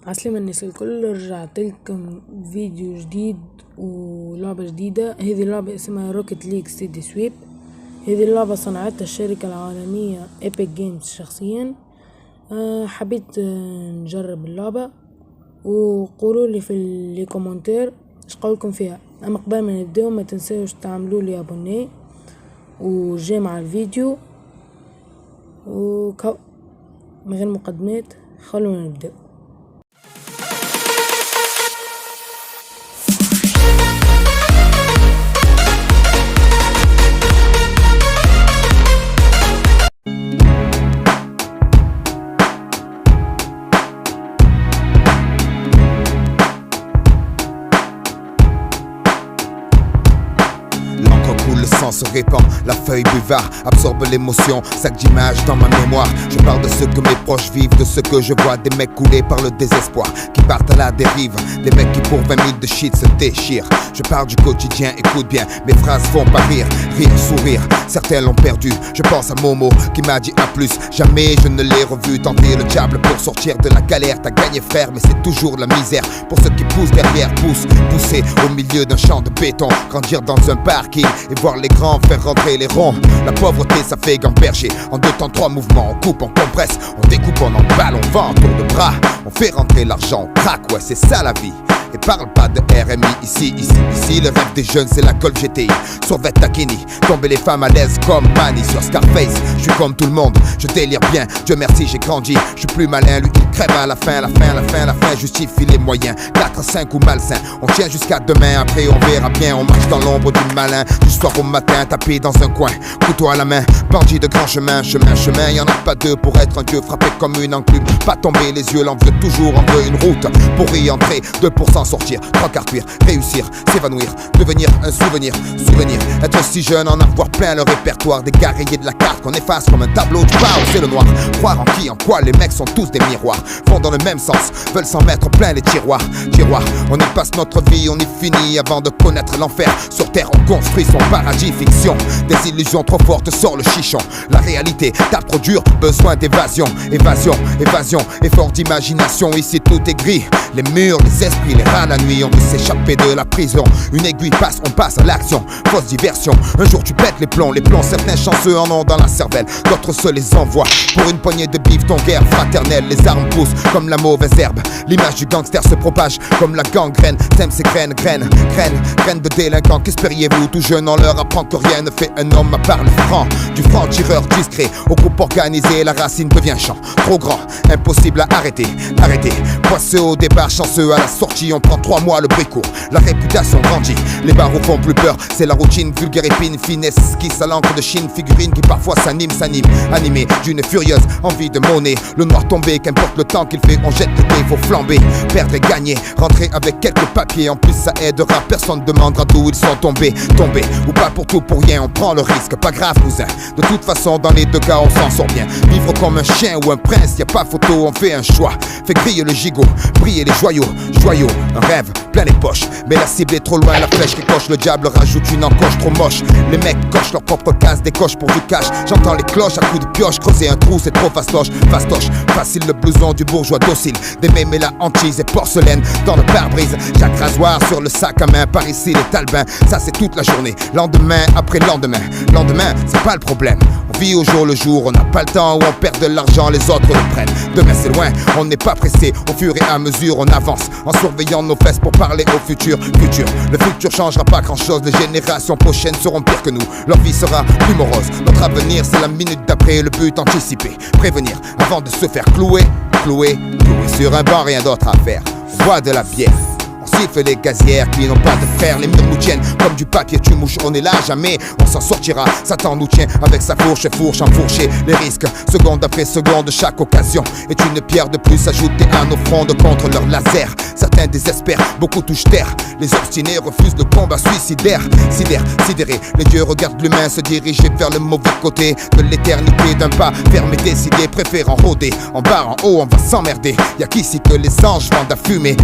عسلامة الناس الكل، رجعت لكم فيديو جديد ولعبة جديدة. هذه اللعبة اسمها روكيت ليج سيتي سويب. هذه اللعبة صنعتها الشركة العالمية ايبك جيمز شخصيا. حبيت نجرب اللعبة وقولوا لي في لي كومنتير ايش قولكم فيها. اما قبل ما نبداو ما تنساوش تعملوا لي ابوني وجي مع الفيديو من غير مقدمات خلونا نبداو. Le sang se répand, la feuille buvard absorbe l'émotion, sac d'images dans ma mémoire. Je parle de ce que mes proches vivent, de ce que je vois, des mecs coulés par le désespoir, qui partent à la dérive, des mecs qui pour 20 000 de shit se déchirent. Je parle du quotidien, écoute bien, mes phrases font pas rire, sourire, certains l'ont perdu. Je pense à Momo qui m'a dit à plus, jamais je ne l'ai revu tenter le diable pour sortir de la galère. T'as gagné frère, mais c'est toujours la misère pour ceux qui poussent derrière, pousser au milieu d'un champ de béton, grandir dans un parking et voir les grands faire rentrer les ronds. La pauvreté ça fait gamberger. En 2 temps 3 mouvements, on coupe, on compresse, on découpe, on emballe, on vend en tour de bras. On fait rentrer l'argent, on craque, ouais c'est ça la vie. Et parle pas de RMI ici, le rêve des jeunes c'est la Golf GTI. Sur Takini, tomber les femmes à l'aise comme Manny sur Scarface. Je suis comme tout le monde, je délire bien, Dieu merci j'ai grandi. Je suis plus malin, lui il crève à la fin, justifie les moyens. 4, 5 ou malsain, on tient jusqu'à demain, après on verra bien. On marche dans l'ombre du malin, du soir au matin, tapé dans un coin, couteau à la main, bandit de grand chemin, y'en a pas deux pour être un dieu, frappé comme une enclume. Pas tomber les yeux, l'envieux toujours en veut une route pour y entrer, 2% sortir, 3/4 cuire, réussir, s'évanouir, devenir un souvenir, être si jeune, en avoir plein le répertoire, des gars rayés de la carte qu'on efface comme un tableau du chaos, c'est le noir. Croire en qui, en quoi, les mecs sont tous des miroirs, vont dans le même sens, veulent s'en mettre plein les tiroirs, on y passe notre vie, on y finit avant de connaître l'enfer. Sur terre on construit son paradis, fiction, des illusions trop fortes sort le chichon. La réalité tape trop dur, besoin d'évasion, effort d'imagination, ici tout est gris, les murs, les esprits, les rats la nuit, on veut s'échapper de la prison. Une aiguille passe, on passe à l'action, fausse diversion. Un jour tu pètes les plombs, certains chanceux en ont dans la cervelle, d'autres se les envoient. Pour une poignée de bif, ton guerre fraternelle, les armes poussent comme la mauvaise herbe. L'image du gangster se propage comme la gangrène, sème ses graines de délinquants. Qu'espériez-vous, tout jeune on leur apprend que rien ne fait un homme à part le franc. Du franc-tireur discret au groupe organisé, la racine devient champ. Trop grand, impossible à arrêter. Poisseux au départ, chanceux à la sortie, on prend 3 mois le bruit court, la réputation grandit. Les barreaux font plus peur, c'est la routine, vulgaire épine, finesse, esquisse à l'encre de Chine, figurine qui parfois s'anime, animé d'une furieuse envie de monnaie. Le noir tombé, qu'importe le temps qu'il fait, on jette le dé, faut flamber, perdre et gagner, rentrer avec quelques papiers, en plus ça aidera, personne demandera d'où ils sont tombés, ou pas pour tout pour rien, on prend le risque, pas grave cousin, de toute façon dans les 2 cas on s'en sort bien. Vivre comme un chien ou un prince, y a pas photo, on fait un choix, fait griller le gigot, briller les joyaux, un rêve plein les poches, mais la cible est trop loin, la flèche qui coche, le diable rajoute une encoche trop moche. Les mecs cochent leur propre case, décochent pour du cash. J'entends les cloches à coups de pioche, creuser un trou c'est trop fastoche, facile le blouson du bourgeois docile, des mêmes et la hantise et porcelaine dans le pare-brise. Chaque rasoir sur le sac à main, par ici les talbins, ça c'est toute la journée, lendemain après lendemain, c'est pas le problème. On vit au jour le jour, on n'a pas le temps où on perd de l'argent, les autres le prennent. Demain c'est loin, on n'est pas pressé, au fur et à mesure on avance, en surveillant nos fesses pour parler au futur. Le futur changera pas grand chose, les générations prochaines seront pires que nous, leur vie sera plus morose. Notre avenir c'est la minute d'après, le but anticipé, prévenir avant de se faire clouer sur un banc, rien d'autre à faire. On boit de la bière, siffle les gazières qui n'ont pas de frères. Les murs nous tiennent comme du papier, tu mouches, on est là, jamais on s'en sortira. Satan nous tient avec sa fourche enfourchée. Les risques, seconde après seconde, chaque occasion est une pierre de plus ajoutée à nos frondes contre leur laser. Certains désespèrent, beaucoup touchent terre. Les obstinés refusent le combat suicidaire. Sidérés, les dieux regardent l'humain se diriger vers le mauvais côté de l'éternité. D'un pas fermé, décidé, préférant rôder. En bas, en haut, on va s'emmerder. Y'a qu'ici que les anges vendent à fumer.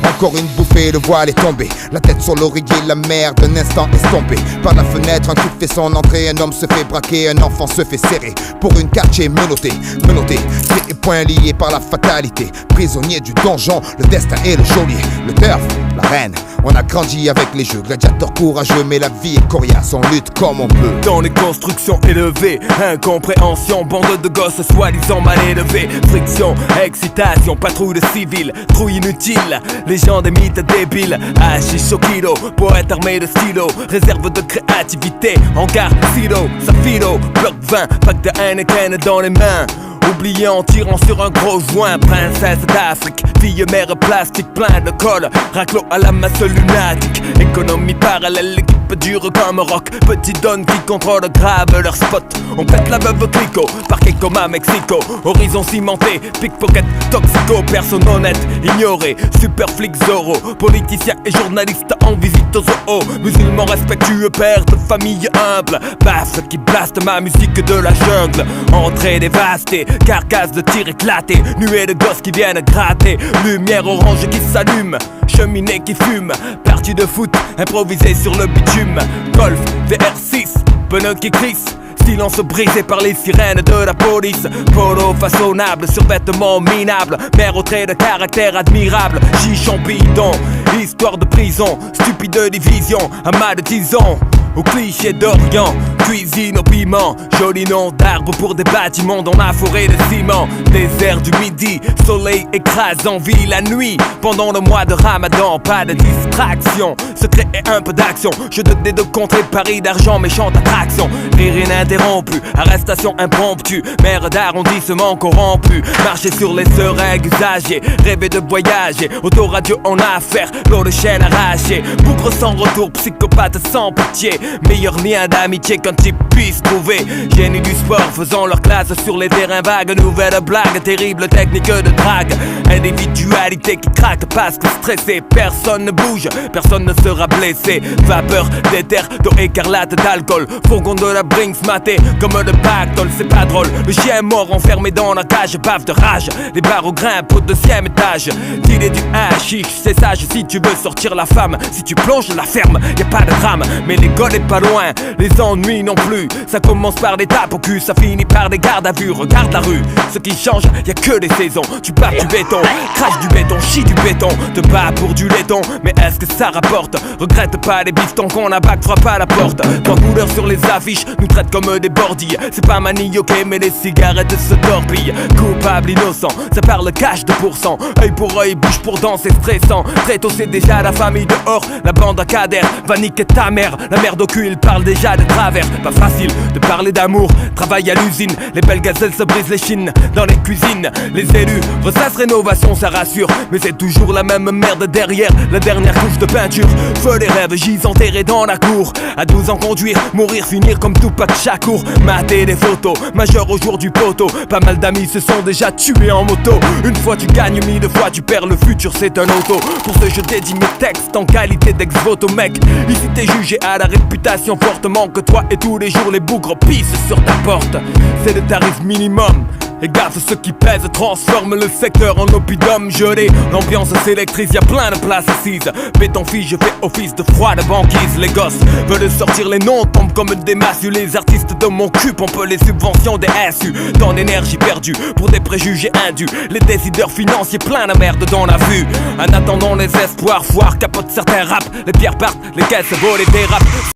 Encore une bouffe étouffé, le voile est tombé. La tête sur l'oreiller, la mer d'un instant estompée. Par la fenêtre, un type fait son entrée. Un homme se fait braquer, un enfant se fait serrer. Pour une quartier menotté, pieds et poings liés par la fatalité. Prisonnier du donjon, le destin est le geôlier. Le turf, la reine. On a grandi avec les jeux, gladiateurs courageux, mais la vie est coriace, on lutte comme on peut. Dans les constructions élevées, incompréhension, bande de gosses soi-disant mal élevés. Friction, excitation, patrouille de civils, trouille inutile, légende et mythes débiles. Hachiche au kilo, poète armé de stylo, réserve de créativité, hangar, silo, safilo, bloc 20, pack de Heineken dans les mains. Oublié en tirant sur un gros joint, princesse d'Afrique, fille mère plastique, plein de colle, raclo à la masse lunatique, économie parallèle, l'équipe dure comme rock, petite donne qui contrôle grave leur spot. On pète la veuve clico, parquet comme à Mexico, horizon cimenté, pickpocket, toxico, personne honnête, ignoré, super flic Zorro, politicien et journaliste en visite au zoo, musulman respectueux, père de famille humble, baffle qui blaste ma musique de la jungle, entrée dévastée, carcasse de tir éclaté, nuée de gosses qui viennent gratter, lumière orange qui s'allume, cheminée qui fume, partie de foot improvisée sur le bitume, golf, VR6, pneus qui crissent, silence brisé par les sirènes de la police, polo façonnable, survêtement minable, mère au trait de caractère admirable, chichon bidon, histoire de prison, stupide division, amas de tisons, au cliché d'Orient, cuisine au piment, joli nom d'arbre pour des bâtiments dans ma forêt de ciment, désert du midi, soleil écrasant, vie la nuit, pendant le mois de Ramadan, pas de distraction, secret et un peu d'action, jeu de dés de contrée, pari d'argent, méchante attraction, rire ininterrompu, arrestation impromptue, maire d'arrondissement corrompu, marcher sur les seringues usagées, rêver de voyager, autoradio en affaires, l'eau de chaîne arrachée, bougre sans retour, psychopathe sans pitié, meilleur lien d'amitié qu'un type puisse trouver. Génie du sport faisant leur classe sur les terrains vagues, nouvelle blague, terrible technique de drague, individualité qui craque parce que stressé, personne ne bouge, personne ne sera blessé, vapeur d'éther, d'eau écarlate, d'alcool, fourgon de la Brinks maté comme de pactole, c'est pas drôle, le chien mort enfermé dans la cage, bave de rage, les barreaux grimpent au 2e étage, dealer du hashish, c'est sage si tu veux sortir la femme, si tu plonges la ferme, y a pas de drame, mais l'école est pas loin, les ennuis non plus, ça commence par des tapes au cul, ça finit par des gardes à vue, regarde la rue, ce qui change, y a que des saisons, tu bats du béton, crache du béton, chie du béton, te bats pour du laiton, mais est-ce que ça rapporte, regrette pas les bifetons qu'on abac, frappe à la porte, trois couleurs sur les affiches, nous traitent comme des bordilles, c'est pas manioqué mais les cigarettes se torpillent, coupable, innocent, ça parle cash de pourcent, œil pour œil, bouche pour dent, c'est stressant, très tôt c'est déjà la famille dehors, la bande à cadère, va niquer ta mère, la merde au cul, il parle déjà de travers, pas facile de parler d'amour, travail à l'usine, les belles gazelles se brisent les chines, dans les cuisines, les élus ressassent rénovation, ça rassure, mais c'est toujours la même merde derrière, la dernière couche de peinture, feu les rêves, gis enterrés dans la cour, à 12 ans conduire, mourir, finir comme Tupac Shakur, mater des photos, majeur au jour du poteau, pas mal d'amis se sont déjà tués en moto, une fois tu gagnes, 1000 fois tu perds, le futur c'est un auto, pour ce je dédie mes textes en qualité d'ex-voto mec, ici t'es jugé à la réputation fortement que toi et tous les jours les bougres pissent sur ta porte, c'est le tarif minimum. Et gaffe, ceux qui pèsent transforment le secteur en oppidum gelé. L'ambiance s'électrise, y'a plein de places assises. Béton fille, je fais office de froide banquise. Les gosses veulent sortir les noms, tombent comme des massues. Les artistes de mon cul pompent les subventions des SU. Dans l'énergie perdue pour des préjugés indus. Les décideurs financiers plein de merde dans la vue. En attendant les espoirs, foire capote certains raps. Les pierres partent, les caisses volent et dérapent.